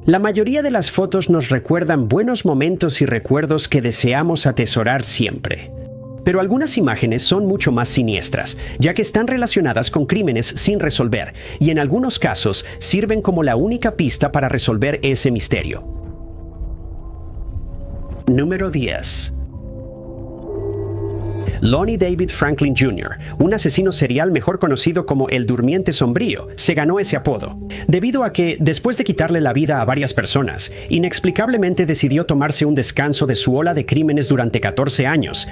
La mayoría de las fotos nos recuerdan buenos momentos y recuerdos que deseamos atesorar siempre. Pero algunas imágenes son mucho más siniestras, ya que están relacionadas con crímenes sin resolver, y en algunos casos sirven como la única pista para resolver ese misterio. Número 10. Lonnie David Franklin Jr., un asesino serial mejor conocido como el Durmiente Sombrío, se ganó ese apodo, debido a que, después de quitarle la vida a varias personas, inexplicablemente decidió tomarse un descanso de su ola de crímenes durante 14 años.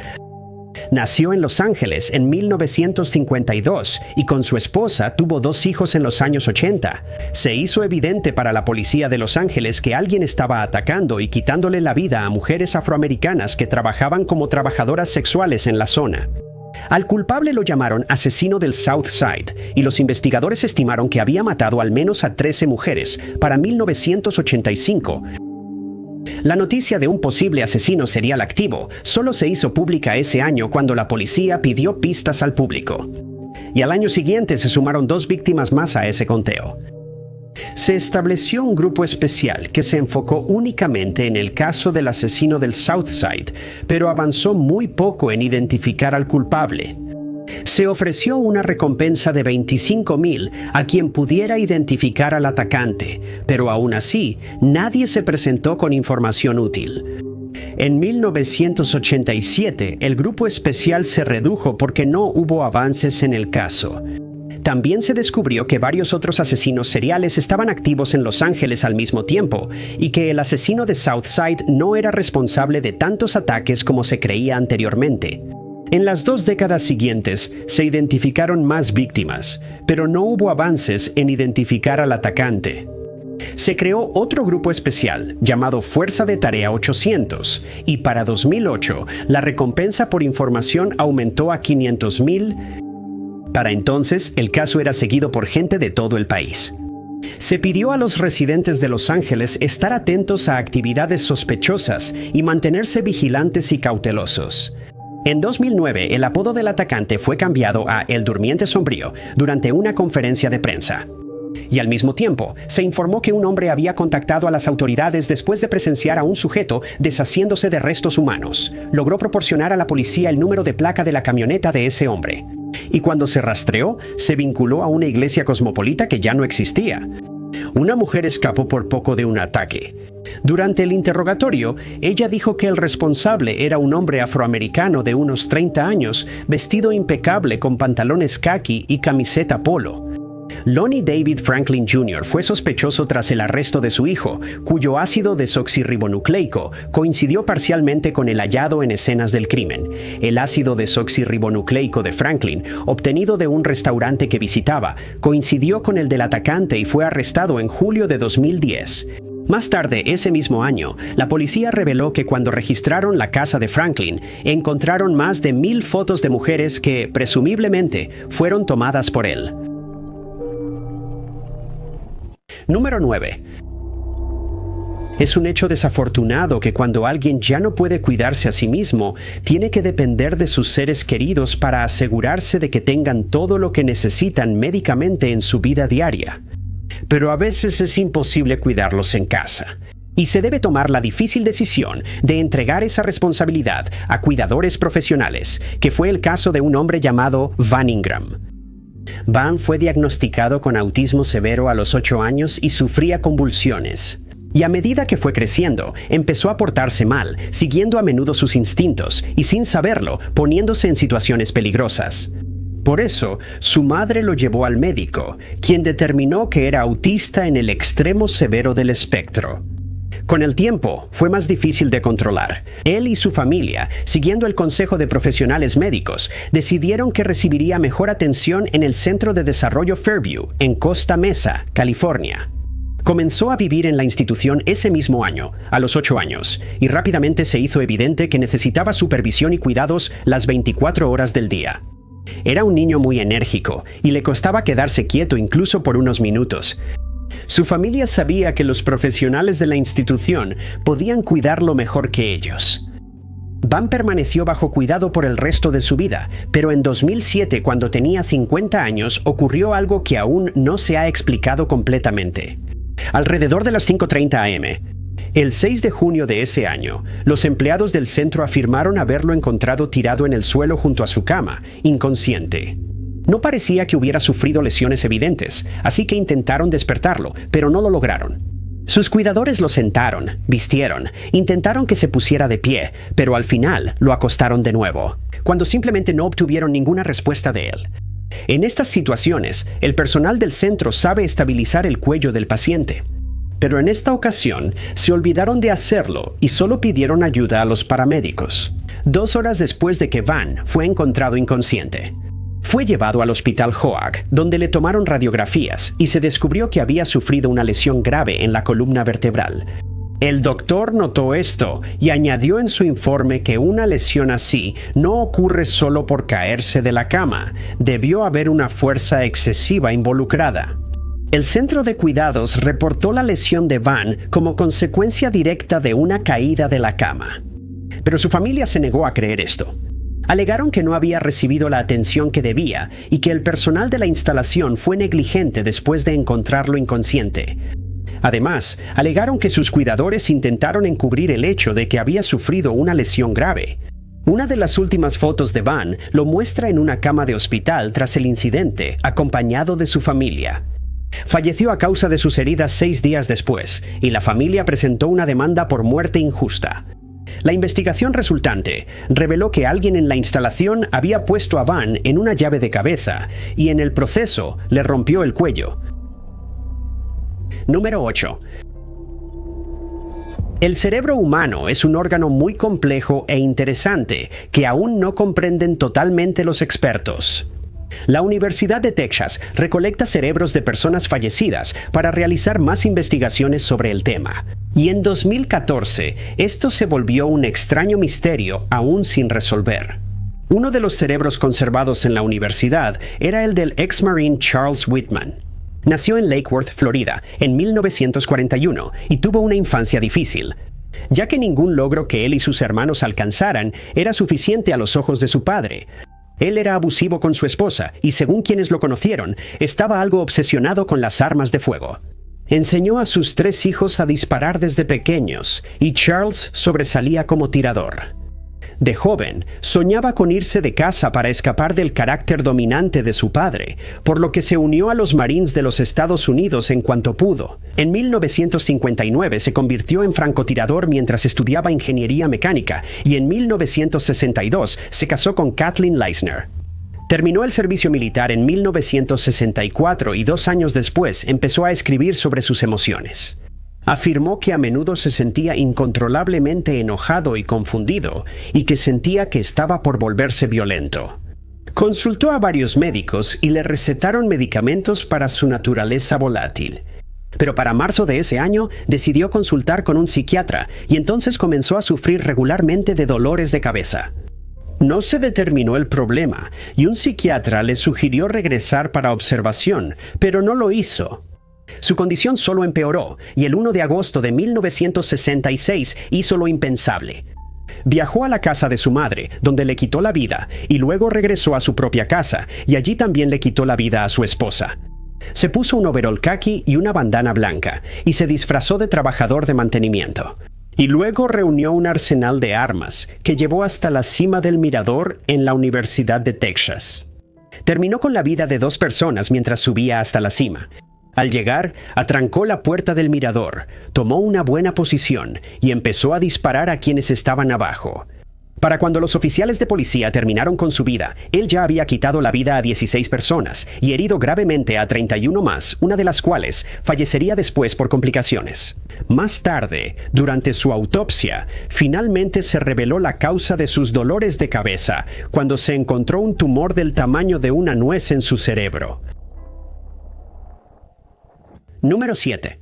Nació en Los Ángeles en 1952 y con su esposa tuvo 2 hijos en los años 80. Se hizo evidente para la policía de Los Ángeles que alguien estaba atacando y quitándole la vida a mujeres afroamericanas que trabajaban como trabajadoras sexuales en la zona. Al culpable lo llamaron asesino del South Side y los investigadores estimaron que había matado al menos a 13 mujeres para 1985. La noticia de un posible asesino serial activo solo se hizo pública ese año cuando la policía pidió pistas al público. Y al año siguiente se sumaron 2 víctimas más a ese conteo. Se estableció un grupo especial que se enfocó únicamente en el caso del asesino del Southside, pero avanzó muy poco en identificar al culpable. Se ofreció una recompensa de $25,000 a quien pudiera identificar al atacante, pero aún así, nadie se presentó con información útil. En 1987, el grupo especial se redujo porque no hubo avances en el caso. También se descubrió que varios otros asesinos seriales estaban activos en Los Ángeles al mismo tiempo, y que el asesino de Southside no era responsable de tantos ataques como se creía anteriormente. En las 2 décadas siguientes se identificaron más víctimas, pero no hubo avances en identificar al atacante. Se creó otro grupo especial llamado Fuerza de Tarea 800 y para 2008 la recompensa por información aumentó a $500,000. Para entonces el caso era seguido por gente de todo el país. Se pidió a los residentes de Los Ángeles estar atentos a actividades sospechosas y mantenerse vigilantes y cautelosos. En 2009, el apodo del atacante fue cambiado a El Durmiente Sombrío durante una conferencia de prensa. Y al mismo tiempo, se informó que un hombre había contactado a las autoridades después de presenciar a un sujeto deshaciéndose de restos humanos. Logró proporcionar a la policía el número de placa de la camioneta de ese hombre. Y cuando se rastreó, se vinculó a una iglesia cosmopolita que ya no existía. Una mujer escapó por poco de un ataque. Durante el interrogatorio, ella dijo que el responsable era un hombre afroamericano de unos 30 años, vestido impecable con pantalones caqui y camiseta polo. Lonnie David Franklin Jr. fue sospechoso tras el arresto de su hijo, cuyo ácido desoxirribonucleico coincidió parcialmente con el hallado en escenas del crimen. El ácido desoxirribonucleico de Franklin, obtenido de un restaurante que visitaba, coincidió con el del atacante y fue arrestado en julio de 2010. Más tarde, ese mismo año, la policía reveló que cuando registraron la casa de Franklin, encontraron más de 1,000 fotos de mujeres que, presumiblemente, fueron tomadas por él. Número 9. Es un hecho desafortunado que cuando alguien ya no puede cuidarse a sí mismo, tiene que depender de sus seres queridos para asegurarse de que tengan todo lo que necesitan médicamente en su vida diaria. Pero a veces es imposible cuidarlos en casa. Y se debe tomar la difícil decisión de entregar esa responsabilidad a cuidadores profesionales, que fue el caso de un hombre llamado Van Ingram. Van fue diagnosticado con autismo severo a los 8 años y sufría convulsiones. Y a medida que fue creciendo, empezó a portarse mal, siguiendo a menudo sus instintos y sin saberlo, poniéndose en situaciones peligrosas. Por eso, su madre lo llevó al médico, quien determinó que era autista en el extremo severo del espectro. Con el tiempo, fue más difícil de controlar. Él y su familia, siguiendo el consejo de profesionales médicos, decidieron que recibiría mejor atención en el Centro de Desarrollo Fairview, en Costa Mesa, California. Comenzó a vivir en la institución ese mismo año, a los 8 años, y rápidamente se hizo evidente que necesitaba supervisión y cuidados las 24 horas del día. Era un niño muy enérgico, y le costaba quedarse quieto incluso por unos minutos. Su familia sabía que los profesionales de la institución podían cuidarlo mejor que ellos. Van permaneció bajo cuidado por el resto de su vida, pero en 2007, cuando tenía 50 años, ocurrió algo que aún no se ha explicado completamente. Alrededor de las 5:30 am, el 6 de junio de ese año, los empleados del centro afirmaron haberlo encontrado tirado en el suelo junto a su cama, inconsciente. No parecía que hubiera sufrido lesiones evidentes, así que intentaron despertarlo, pero no lo lograron. Sus cuidadores lo sentaron, vistieron, intentaron que se pusiera de pie, pero al final lo acostaron de nuevo, cuando simplemente no obtuvieron ninguna respuesta de él. En estas situaciones, el personal del centro sabe estabilizar el cuello del paciente. Pero en esta ocasión, se olvidaron de hacerlo y solo pidieron ayuda a los paramédicos. 2 horas después de que Van fue encontrado inconsciente, fue llevado al hospital Hoag, donde le tomaron radiografías y se descubrió que había sufrido una lesión grave en la columna vertebral. El doctor notó esto y añadió en su informe que una lesión así no ocurre solo por caerse de la cama. Debió haber una fuerza excesiva involucrada. El centro de cuidados reportó la lesión de Van como consecuencia directa de una caída de la cama. Pero su familia se negó a creer esto. Alegaron que no había recibido la atención que debía y que el personal de la instalación fue negligente después de encontrarlo inconsciente. Además, alegaron que sus cuidadores intentaron encubrir el hecho de que había sufrido una lesión grave. Una de las últimas fotos de Van lo muestra en una cama de hospital tras el incidente, acompañado de su familia. Falleció a causa de sus heridas 6 días después, y la familia presentó una demanda por muerte injusta. La investigación resultante reveló que alguien en la instalación había puesto a Van en una llave de cabeza y en el proceso le rompió el cuello. Número 8. El cerebro humano es un órgano muy complejo e interesante que aún no comprenden totalmente los expertos. La Universidad de Texas recolecta cerebros de personas fallecidas para realizar más investigaciones sobre el tema. Y en 2014, esto se volvió un extraño misterio aún sin resolver. Uno de los cerebros conservados en la universidad era el del ex-marine Charles Whitman. Nació en Lake Worth, Florida, en 1941 y tuvo una infancia difícil, ya que ningún logro que él y sus hermanos alcanzaran era suficiente a los ojos de su padre. Él era abusivo con su esposa y, según quienes lo conocieron, estaba algo obsesionado con las armas de fuego. Enseñó a sus 3 hijos a disparar desde pequeños y Charles sobresalía como tirador. De joven, soñaba con irse de casa para escapar del carácter dominante de su padre, por lo que se unió a los Marines de los Estados Unidos en cuanto pudo. En 1959 se convirtió en francotirador mientras estudiaba ingeniería mecánica y en 1962 se casó con Kathleen Leisner. Terminó el servicio militar en 1964 y 2 años después empezó a escribir sobre sus emociones. Afirmó que a menudo se sentía incontrolablemente enojado y confundido, y que sentía que estaba por volverse violento. Consultó a varios médicos y le recetaron medicamentos para su naturaleza volátil. Pero para marzo de ese año decidió consultar con un psiquiatra y entonces comenzó a sufrir regularmente de dolores de cabeza. No se determinó el problema y un psiquiatra le sugirió regresar para observación, pero no lo hizo. Su condición solo empeoró y el 1 de agosto de 1966 hizo lo impensable. Viajó a la casa de su madre, donde le quitó la vida, y luego regresó a su propia casa, y allí también le quitó la vida a su esposa. Se puso un overol caqui y una bandana blanca, y se disfrazó de trabajador de mantenimiento. Y luego reunió un arsenal de armas, que llevó hasta la cima del mirador en la Universidad de Texas. Terminó con la vida de 2 personas mientras subía hasta la cima. Al llegar, atrancó la puerta del mirador, tomó una buena posición y empezó a disparar a quienes estaban abajo. Para cuando los oficiales de policía terminaron con su vida, él ya había quitado la vida a 16 personas y herido gravemente a 31 más, una de las cuales fallecería después por complicaciones. Más tarde, durante su autopsia, finalmente se reveló la causa de sus dolores de cabeza cuando se encontró un tumor del tamaño de una nuez en su cerebro. Número 7.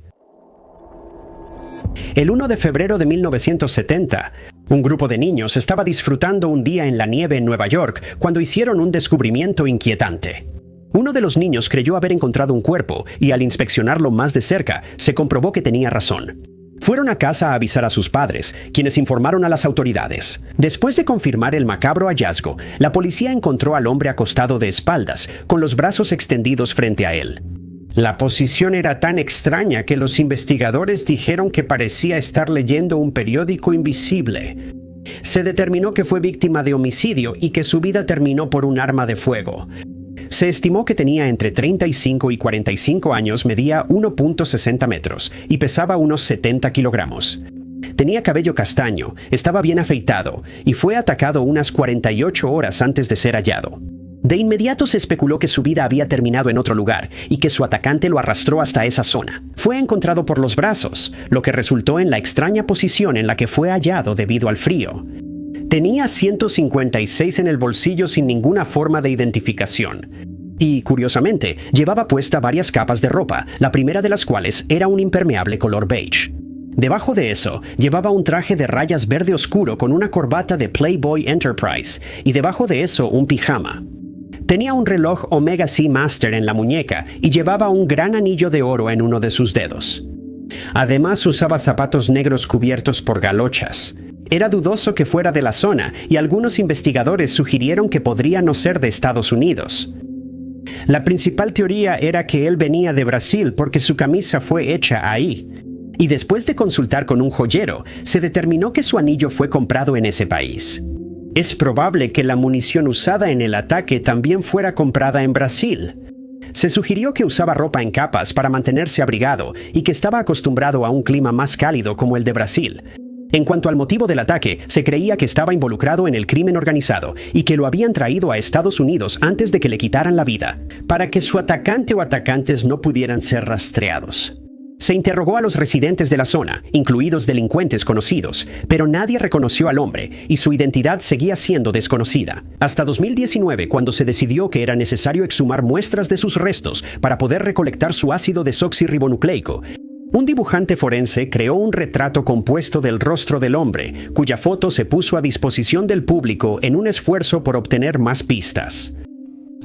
El 1 de febrero de 1970, un grupo de niños estaba disfrutando un día en la nieve en Nueva York cuando hicieron un descubrimiento inquietante. Uno de los niños creyó haber encontrado un cuerpo y al inspeccionarlo más de cerca, se comprobó que tenía razón. Fueron a casa a avisar a sus padres, quienes informaron a las autoridades. Después de confirmar el macabro hallazgo, la policía encontró al hombre acostado de espaldas, con los brazos extendidos frente a él. La posición era tan extraña que los investigadores dijeron que parecía estar leyendo un periódico invisible. Se determinó que fue víctima de homicidio y que su vida terminó por un arma de fuego. Se estimó que tenía entre 35 y 45 años, medía 1.60 metros y pesaba unos 70 kilogramos. Tenía cabello castaño, estaba bien afeitado y fue atacado unas 48 horas antes de ser hallado. De inmediato se especuló que su vida había terminado en otro lugar y que su atacante lo arrastró hasta esa zona. Fue encontrado por los brazos, lo que resultó en la extraña posición en la que fue hallado debido al frío. Tenía 156 en el bolsillo sin ninguna forma de identificación. Y, curiosamente, llevaba puesta varias capas de ropa, la primera de las cuales era un impermeable color beige. Debajo de eso, llevaba un traje de rayas verde oscuro con una corbata de Playboy Enterprise y debajo de eso un pijama. Tenía un reloj Omega Seamaster en la muñeca y llevaba un gran anillo de oro en uno de sus dedos. Además, usaba zapatos negros cubiertos por galochas. Era dudoso que fuera de la zona y algunos investigadores sugirieron que podría no ser de Estados Unidos. La principal teoría era que él venía de Brasil porque su camisa fue hecha ahí. Y después de consultar con un joyero, se determinó que su anillo fue comprado en ese país. Es probable que la munición usada en el ataque también fuera comprada en Brasil. Se sugirió que usaba ropa en capas para mantenerse abrigado y que estaba acostumbrado a un clima más cálido como el de Brasil. En cuanto al motivo del ataque, se creía que estaba involucrado en el crimen organizado y que lo habían traído a Estados Unidos antes de que le quitaran la vida, para que su atacante o atacantes no pudieran ser rastreados. Se interrogó a los residentes de la zona, incluidos delincuentes conocidos, pero nadie reconoció al hombre y su identidad seguía siendo desconocida. Hasta 2019, cuando se decidió que era necesario exhumar muestras de sus restos para poder recolectar su ácido desoxirribonucleico, un dibujante forense creó un retrato compuesto del rostro del hombre, cuya foto se puso a disposición del público en un esfuerzo por obtener más pistas.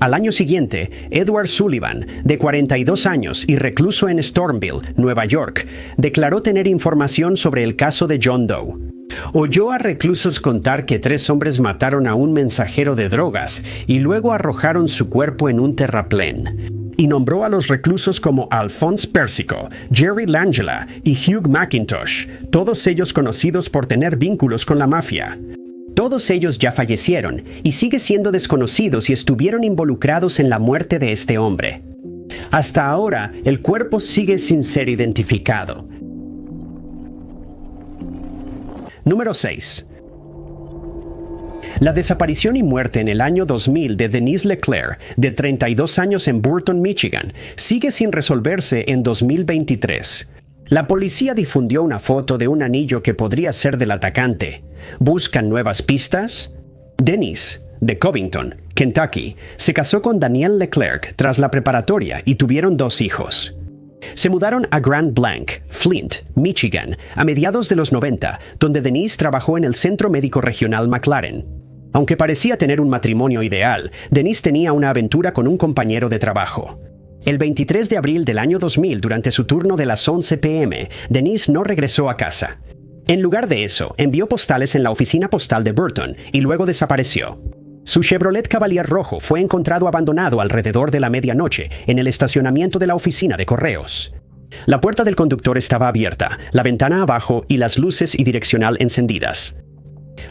Al año siguiente, Edward Sullivan, de 42 años y recluso en Stormville, Nueva York, declaró tener información sobre el caso de John Doe. Oyó a reclusos contar que 3 hombres mataron a un mensajero de drogas y luego arrojaron su cuerpo en un terraplén. Y nombró a los reclusos como Alphonse Persico, Jerry Langella y Hugh McIntosh, todos ellos conocidos por tener vínculos con la mafia. Todos ellos ya fallecieron y sigue siendo desconocido si estuvieron involucrados en la muerte de este hombre. Hasta ahora, el cuerpo sigue sin ser identificado. Número 6. La desaparición y muerte en el año 2000 de Denise LeClaire, de 32 años en Burton, Michigan, sigue sin resolverse en 2023. La policía difundió una foto de un anillo que podría ser del atacante. ¿Buscan nuevas pistas? Denise, de Covington, Kentucky, se casó con Daniel Leclerc tras la preparatoria y tuvieron 2 hijos. Se mudaron a Grand Blanc, Flint, Michigan, a mediados de los 90, donde Denise trabajó en el Centro Médico Regional McLaren. Aunque parecía tener un matrimonio ideal, Denise tenía una aventura con un compañero de trabajo. El 23 de abril del año 2000, durante su turno de las 11 p.m., Denise no regresó a casa. En lugar de eso, envió postales en la oficina postal de Burton y luego desapareció. Su Chevrolet Cavalier rojo fue encontrado abandonado alrededor de la medianoche en el estacionamiento de la oficina de correos. La puerta del conductor estaba abierta, la ventana abajo y las luces y direccional encendidas.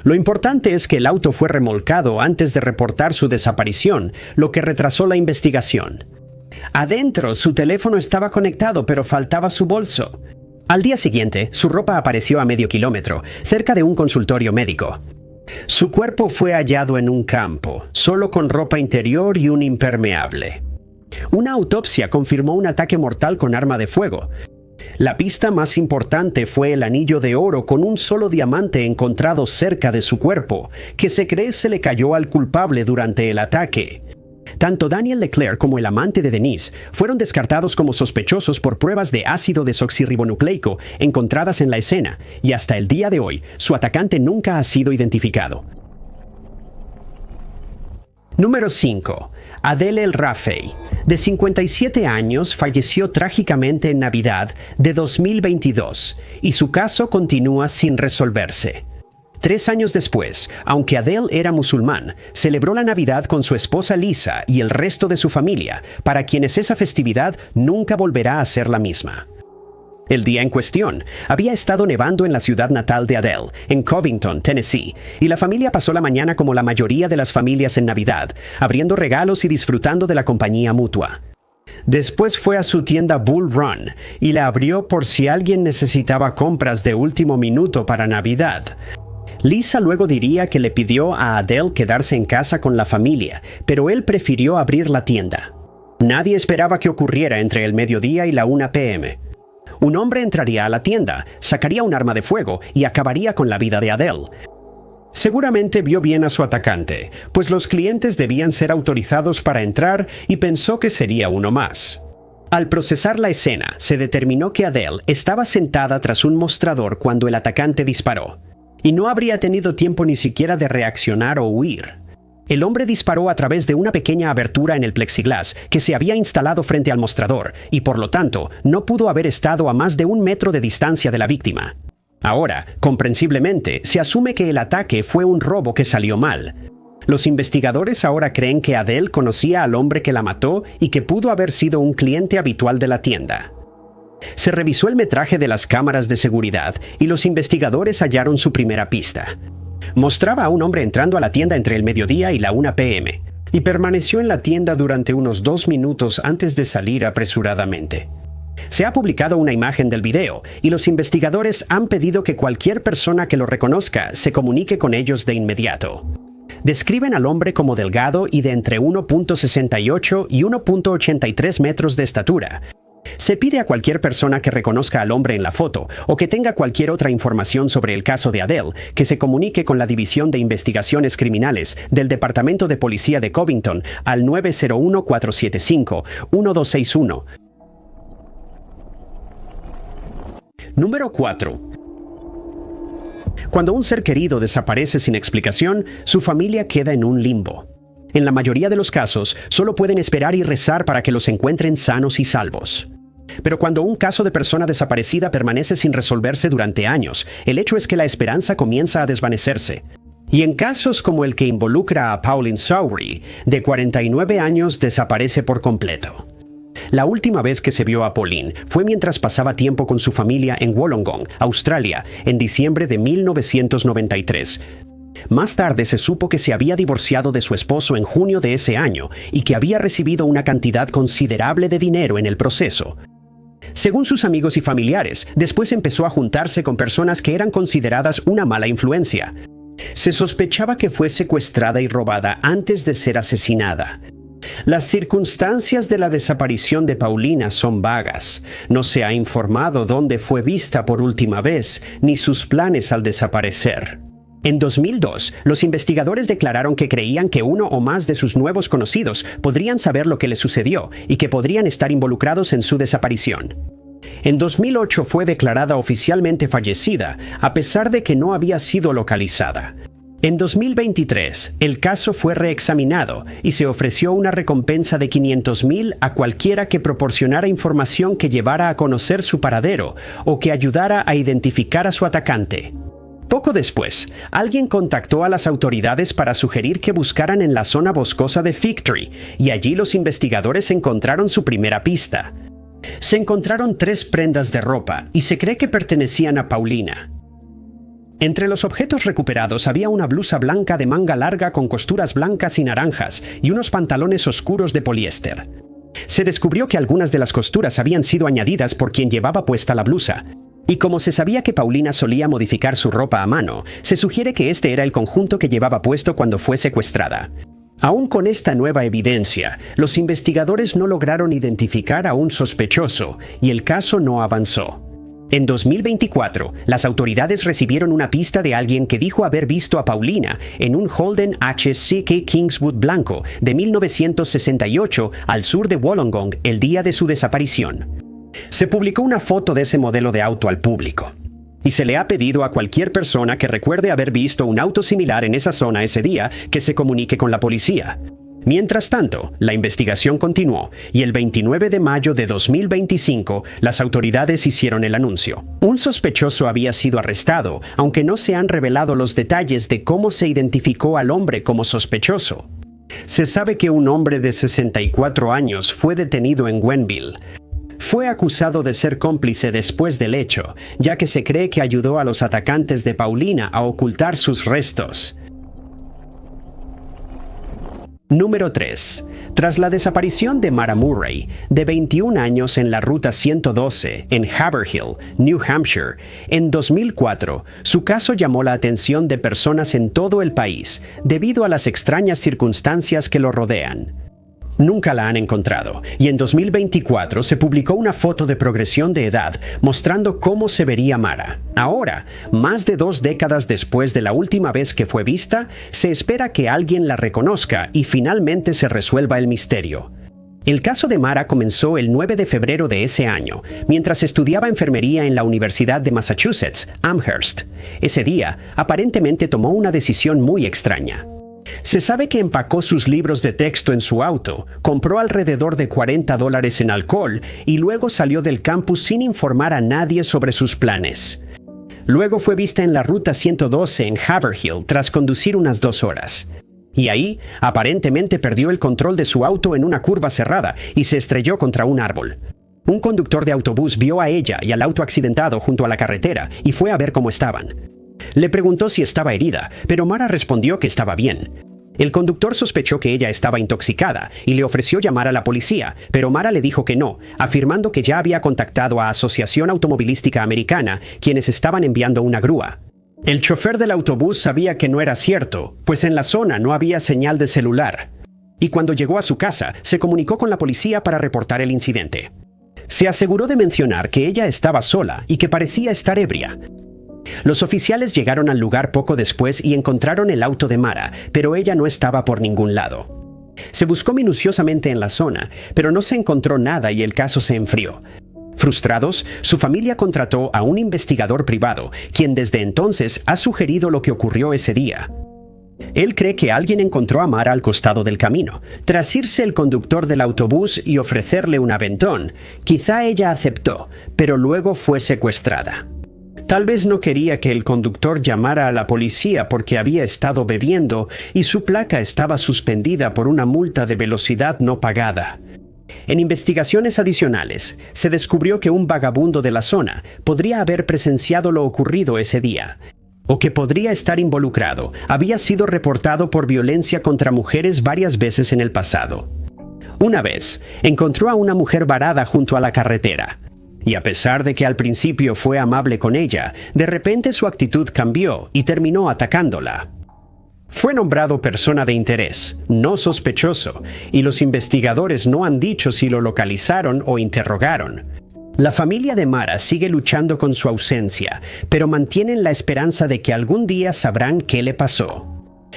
Lo importante es que el auto fue remolcado antes de reportar su desaparición, lo que retrasó la investigación. Adentro, su teléfono estaba conectado, pero faltaba su bolso. Al día siguiente, su ropa apareció a medio kilómetro, cerca de un consultorio médico. Su cuerpo fue hallado en un campo, solo con ropa interior y un impermeable. Una autopsia confirmó un ataque mortal con arma de fuego. La pista más importante fue el anillo de oro con un solo diamante encontrado cerca de su cuerpo, que se cree se le cayó al culpable durante el ataque. Tanto Daniel Leclerc como el amante de Denise fueron descartados como sospechosos por pruebas de ácido desoxirribonucleico encontradas en la escena, y hasta el día de hoy, su atacante nunca ha sido identificado. Número 5. Adele El Rafey, de 57 años, falleció trágicamente en Navidad de 2022, y su caso continúa sin resolverse. 3 años después, aunque Adele era musulmán, celebró la Navidad con su esposa Lisa y el resto de su familia, para quienes esa festividad nunca volverá a ser la misma. El día en cuestión, había estado nevando en la ciudad natal de Adele, en Covington, Tennessee, y la familia pasó la mañana como la mayoría de las familias en Navidad, abriendo regalos y disfrutando de la compañía mutua. Después fue a su tienda Bull Run y la abrió por si alguien necesitaba compras de último minuto para Navidad. Lisa luego diría que le pidió a Adele quedarse en casa con la familia, pero él prefirió abrir la tienda. Nadie esperaba que ocurriera entre el mediodía y la 1 p.m. Un hombre entraría a la tienda, sacaría un arma de fuego y acabaría con la vida de Adele. Seguramente vio bien a su atacante, pues los clientes debían ser autorizados para entrar y pensó que sería uno más. Al procesar la escena, se determinó que Adele estaba sentada tras un mostrador cuando el atacante disparó, y no habría tenido tiempo ni siquiera de reaccionar o huir. El hombre disparó a través de una pequeña abertura en el plexiglas que se había instalado frente al mostrador y por lo tanto no pudo haber estado a más de 1 metro de distancia de la víctima. Ahora, comprensiblemente, se asume que el ataque fue un robo que salió mal. Los investigadores ahora creen que Adele conocía al hombre que la mató y que pudo haber sido un cliente habitual de la tienda. Se revisó el metraje de las cámaras de seguridad y los investigadores hallaron su primera pista. Mostraba a un hombre entrando a la tienda entre el mediodía y la 1 p.m. y permaneció en la tienda durante unos 2 minutos antes de salir apresuradamente. Se ha publicado una imagen del video y los investigadores han pedido que cualquier persona que lo reconozca se comunique con ellos de inmediato. Describen al hombre como delgado y de entre 1.68 y 1.83 metros de estatura. Se pide a cualquier persona que reconozca al hombre en la foto o que tenga cualquier otra información sobre el caso de Adele que se comunique con la División de Investigaciones Criminales del Departamento de Policía de Covington al 901-475-1261. Número 4. Cuando un ser querido desaparece sin explicación, su familia queda en un limbo. En la mayoría de los casos, solo pueden esperar y rezar para que los encuentren sanos y salvos. Pero cuando un caso de persona desaparecida permanece sin resolverse durante años, el hecho es que la esperanza comienza a desvanecerse. Y en casos como el que involucra a Pauline Sowry, de 49 años, desaparece por completo. La última vez que se vio a Pauline fue mientras pasaba tiempo con su familia en Wollongong, Australia, en diciembre de 1993. Más tarde se supo que se había divorciado de su esposo en junio de ese año y que había recibido una cantidad considerable de dinero en el proceso. Según sus amigos y familiares, después empezó a juntarse con personas que eran consideradas una mala influencia. Se sospechaba que fue secuestrada y robada antes de ser asesinada. Las circunstancias de la desaparición de Paulina son vagas. No se ha informado dónde fue vista por última vez, ni sus planes al desaparecer. En 2002, los investigadores declararon que creían que uno o más de sus nuevos conocidos podrían saber lo que le sucedió y que podrían estar involucrados en su desaparición. En 2008 fue declarada oficialmente fallecida, a pesar de que no había sido localizada. En 2023, el caso fue reexaminado y se ofreció una recompensa de $500,000 a cualquiera que proporcionara información que llevara a conocer su paradero o que ayudara a identificar a su atacante. Poco después, alguien contactó a las autoridades para sugerir que buscaran en la zona boscosa de Fig Tree, y allí los investigadores encontraron su primera pista. Se encontraron 3 prendas de ropa y se cree que pertenecían a Paulina. Entre los objetos recuperados había una blusa blanca de manga larga con costuras blancas y naranjas y unos pantalones oscuros de poliéster. Se descubrió que algunas de las costuras habían sido añadidas por quien llevaba puesta la blusa. Y como se sabía que Paulina solía modificar su ropa a mano, se sugiere que este era el conjunto que llevaba puesto cuando fue secuestrada. Aún con esta nueva evidencia, los investigadores no lograron identificar a un sospechoso y el caso no avanzó. En 2024, las autoridades recibieron una pista de alguien que dijo haber visto a Paulina en un Holden HCK Kingswood blanco de 1968 al sur de Wollongong el día de su desaparición. Se publicó una foto de ese modelo de auto al público, y se le ha pedido a cualquier persona que recuerde haber visto un auto similar en esa zona ese día que se comunique con la policía. Mientras tanto, la investigación continuó y el 29 de mayo de 2025 las autoridades hicieron el anuncio. Un sospechoso había sido arrestado, aunque no se han revelado los detalles de cómo se identificó al hombre como sospechoso. Se sabe que un hombre de 64 años fue detenido en Gwenville. Fue acusado de ser cómplice después del hecho, ya que se cree que ayudó a los atacantes de Paulina a ocultar sus restos. Número 3. Tras la desaparición de Mara Murray, de 21 años en la Ruta 112 en Haverhill, New Hampshire, en 2004, su caso llamó la atención de personas en todo el país debido a las extrañas circunstancias que lo rodean. Nunca la han encontrado, y en 2024 se publicó una foto de progresión de edad mostrando cómo se vería Mara. Ahora, más de 2 décadas después de la última vez que fue vista, se espera que alguien la reconozca y finalmente se resuelva el misterio. El caso de Mara comenzó el 9 de febrero de ese año, mientras estudiaba enfermería en la Universidad de Massachusetts, Amherst. Ese día, aparentemente tomó una decisión muy extraña. Se sabe que empacó sus libros de texto en su auto, compró alrededor de $40 en alcohol y luego salió del campus sin informar a nadie sobre sus planes. Luego fue vista en la Ruta 112 en Haverhill tras conducir unas 2 horas. Y ahí, aparentemente perdió el control de su auto en una curva cerrada y se estrelló contra un árbol. Un conductor de autobús vio a ella y al auto accidentado junto a la carretera y fue a ver cómo estaban. Le preguntó si estaba herida, pero Mara respondió que estaba bien. El conductor sospechó que ella estaba intoxicada y le ofreció llamar a la policía, pero Mara le dijo que no, afirmando que ya había contactado a Asociación Automovilística Americana, quienes estaban enviando una grúa. El chofer del autobús sabía que no era cierto, pues en la zona no había señal de celular. Y cuando llegó a su casa, se comunicó con la policía para reportar el incidente. Se aseguró de mencionar que ella estaba sola y que parecía estar ebria. Los oficiales llegaron al lugar poco después y encontraron el auto de Mara, pero ella no estaba por ningún lado. Se buscó minuciosamente en la zona, pero no se encontró nada y el caso se enfrió. Frustrados, su familia contrató a un investigador privado, quien desde entonces ha sugerido lo que ocurrió ese día. Él cree que alguien encontró a Mara al costado del camino. Tras irse el conductor del autobús y ofrecerle un aventón, quizá ella aceptó, pero luego fue secuestrada. Tal vez no quería que el conductor llamara a la policía porque había estado bebiendo y su placa estaba suspendida por una multa de velocidad no pagada. En investigaciones adicionales, se descubrió que un vagabundo de la zona podría haber presenciado lo ocurrido ese día, o que podría estar involucrado. Había sido reportado por violencia contra mujeres varias veces en el pasado. Una vez, encontró a una mujer varada junto a la carretera. Y a pesar de que al principio fue amable con ella, de repente su actitud cambió y terminó atacándola. Fue nombrado persona de interés, no sospechoso, y los investigadores no han dicho si lo localizaron o interrogaron. La familia de Mara sigue luchando con su ausencia, pero mantienen la esperanza de que algún día sabrán qué le pasó.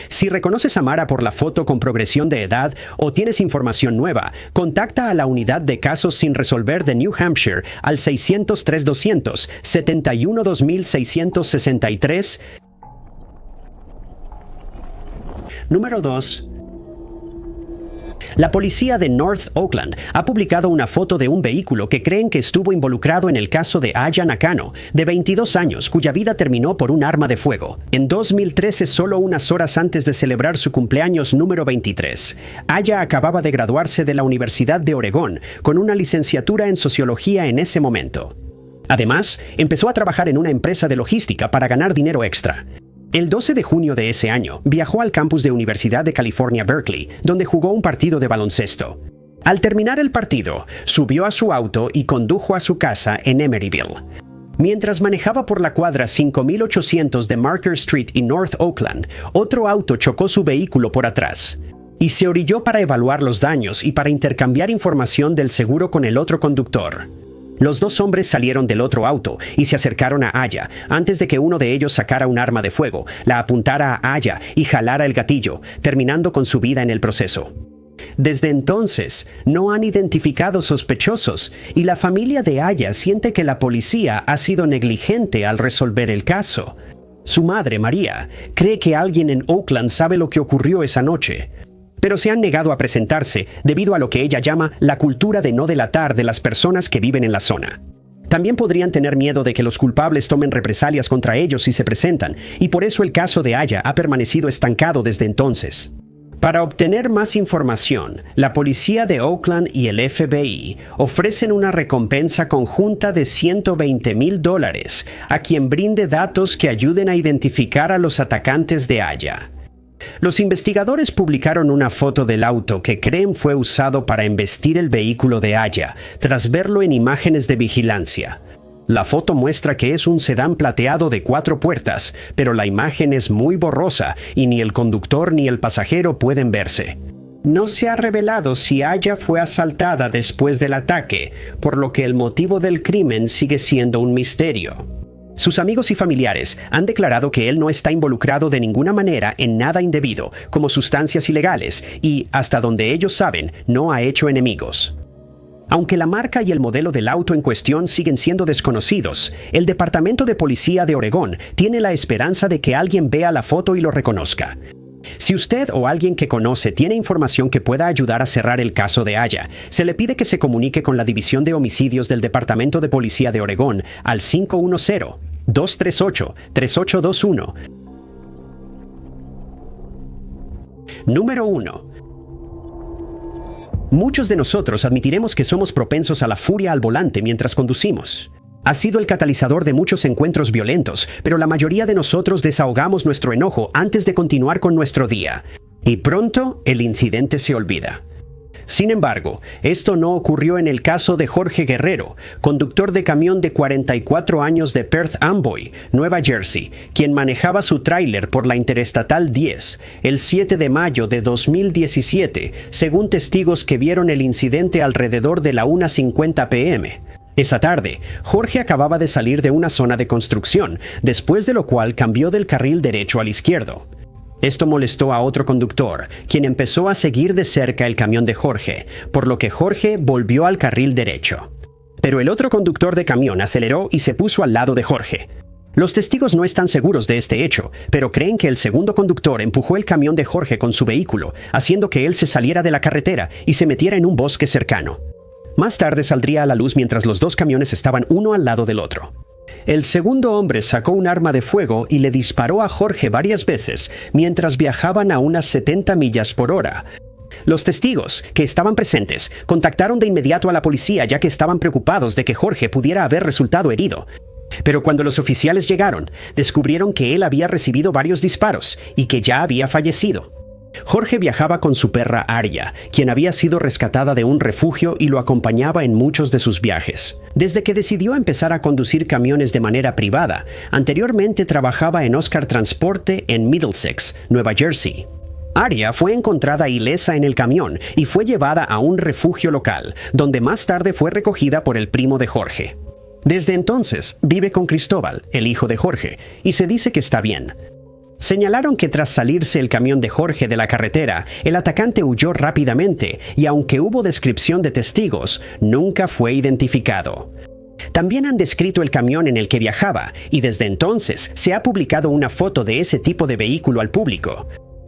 Si reconoces a Mara por la foto con progresión de edad o tienes información nueva, contacta a la Unidad de Casos sin Resolver de New Hampshire al 603-200-71-2663. Número 2. La policía de North Oakland ha publicado una foto de un vehículo que creen que estuvo involucrado en el caso de Aya Nakano, de 22 años, cuya vida terminó por un arma de fuego. En 2013, solo unas horas antes de celebrar su cumpleaños número 23, Aya acababa de graduarse de la Universidad de Oregón con una licenciatura en sociología en ese momento. Además, empezó a trabajar en una empresa de logística para ganar dinero extra. El 12 de junio de ese año, viajó al campus de Universidad de California, Berkeley, donde jugó un partido de baloncesto. Al terminar el partido, subió a su auto y condujo a su casa en Emeryville. Mientras manejaba por la cuadra 5800 de Marker Street y North Oakland, otro auto chocó su vehículo por atrás. Y se orilló para evaluar los daños y para intercambiar información del seguro con el otro conductor. Los dos hombres salieron del otro auto y se acercaron a Aya antes de que uno de ellos sacara un arma de fuego, la apuntara a Aya y jalara el gatillo, terminando con su vida en el proceso. Desde entonces, no han identificado sospechosos y la familia de Aya siente que la policía ha sido negligente al resolver el caso. Su madre, María, cree que alguien en Oakland sabe lo que ocurrió esa noche. pero se han negado a presentarse debido a lo que ella llama la cultura de no delatar de las personas que viven en la zona. También podrían tener miedo de que los culpables tomen represalias contra ellos si se presentan, y por eso el caso de Aya ha permanecido estancado desde entonces. Para obtener más información, la policía de Oakland y el FBI ofrecen una recompensa conjunta de $120,000 a quien brinde datos que ayuden a identificar a los atacantes de Aya. Los investigadores publicaron una foto del auto que creen fue usado para embestir el vehículo de Aya, tras verlo en imágenes de vigilancia. La foto muestra que es un sedán plateado de 4 puertas, pero la imagen es muy borrosa y ni el conductor ni el pasajero pueden verse. No se ha revelado si Aya fue asaltada después del ataque, por lo que el motivo del crimen sigue siendo un misterio. Sus amigos y familiares han declarado que él no está involucrado de ninguna manera en nada indebido, como sustancias ilegales, y, hasta donde ellos saben, no ha hecho enemigos. Aunque la marca y el modelo del auto en cuestión siguen siendo desconocidos, el Departamento de Policía de Oregón tiene la esperanza de que alguien vea la foto y lo reconozca. Si usted o alguien que conoce tiene información que pueda ayudar a cerrar el caso de Aya, se le pide que se comunique con la División de Homicidios del Departamento de Policía de Oregón al 510-238-3821. Número 1. Muchos de nosotros admitiremos que somos propensos a la furia al volante mientras conducimos. Ha sido el catalizador de muchos encuentros violentos, pero la mayoría de nosotros desahogamos nuestro enojo antes de continuar con nuestro día. Y pronto el incidente se olvida. Sin embargo, esto no ocurrió en el caso de Jorge Guerrero, conductor de camión de 44 años de Perth Amboy, Nueva Jersey, quien manejaba su tráiler por la Interestatal 10 el 7 de mayo de 2017, según testigos que vieron el incidente alrededor de la 1:50 p.m. Esa tarde, Jorge acababa de salir de una zona de construcción, después de lo cual cambió del carril derecho al izquierdo. Esto molestó a otro conductor, quien empezó a seguir de cerca el camión de Jorge, por lo que Jorge volvió al carril derecho. Pero el otro conductor de camión aceleró y se puso al lado de Jorge. Los testigos no están seguros de este hecho, pero creen que el segundo conductor empujó el camión de Jorge con su vehículo, haciendo que él se saliera de la carretera y se metiera en un bosque cercano. Más tarde saldría a la luz mientras los dos camiones estaban uno al lado del otro. El segundo hombre sacó un arma de fuego y le disparó a Jorge varias veces mientras viajaban a unas 70 millas por hora. Los testigos, que estaban presentes, contactaron de inmediato a la policía ya que estaban preocupados de que Jorge pudiera haber resultado herido. Pero cuando los oficiales llegaron, descubrieron que él había recibido varios disparos y que ya había fallecido. Jorge viajaba con su perra Aria, quien había sido rescatada de un refugio y lo acompañaba en muchos de sus viajes. Desde que decidió empezar a conducir camiones de manera privada, anteriormente trabajaba en Oscar Transporte en Middlesex, Nueva Jersey. Aria fue encontrada ilesa en el camión y fue llevada a un refugio local, donde más tarde fue recogida por el primo de Jorge. Desde entonces, vive con Cristóbal, el hijo de Jorge, y se dice que está bien. Señalaron que tras salirse el camión de Jorge de la carretera, el atacante huyó rápidamente y aunque hubo descripción de testigos, nunca fue identificado. También han descrito el camión en el que viajaba y desde entonces se ha publicado una foto de ese tipo de vehículo al público.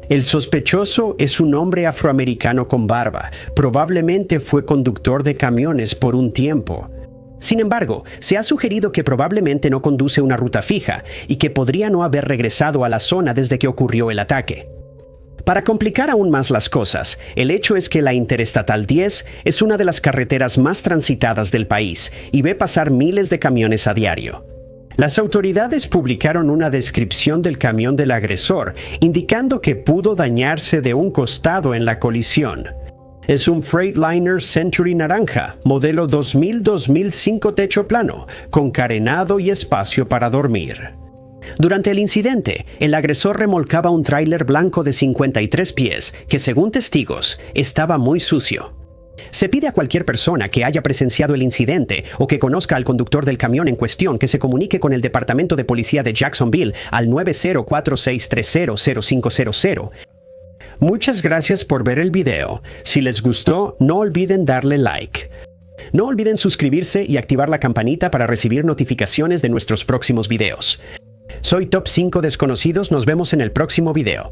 El sospechoso es un hombre afroamericano con barba, probablemente fue conductor de camiones por un tiempo. Sin embargo, se ha sugerido que probablemente no conduce una ruta fija y que podría no haber regresado a la zona desde que ocurrió el ataque. Para complicar aún más las cosas, el hecho es que la Interestatal 10 es una de las carreteras más transitadas del país y ve pasar miles de camiones a diario. Las autoridades publicaron una descripción del camión del agresor, indicando que pudo dañarse de un costado en la colisión. Es un Freightliner Century naranja, modelo 2000-2005 techo plano, con carenado y espacio para dormir. Durante el incidente, el agresor remolcaba un tráiler blanco de 53 pies que, según testigos, estaba muy sucio. Se pide a cualquier persona que haya presenciado el incidente o que conozca al conductor del camión en cuestión que se comunique con el Departamento de Policía de Jacksonville al 904-630-0500. Muchas gracias por ver el video. Si les gustó, no olviden darle like. No olviden suscribirse y activar la campanita para recibir notificaciones de nuestros próximos videos. Soy Top 5 Desconocidos, nos vemos en el próximo video.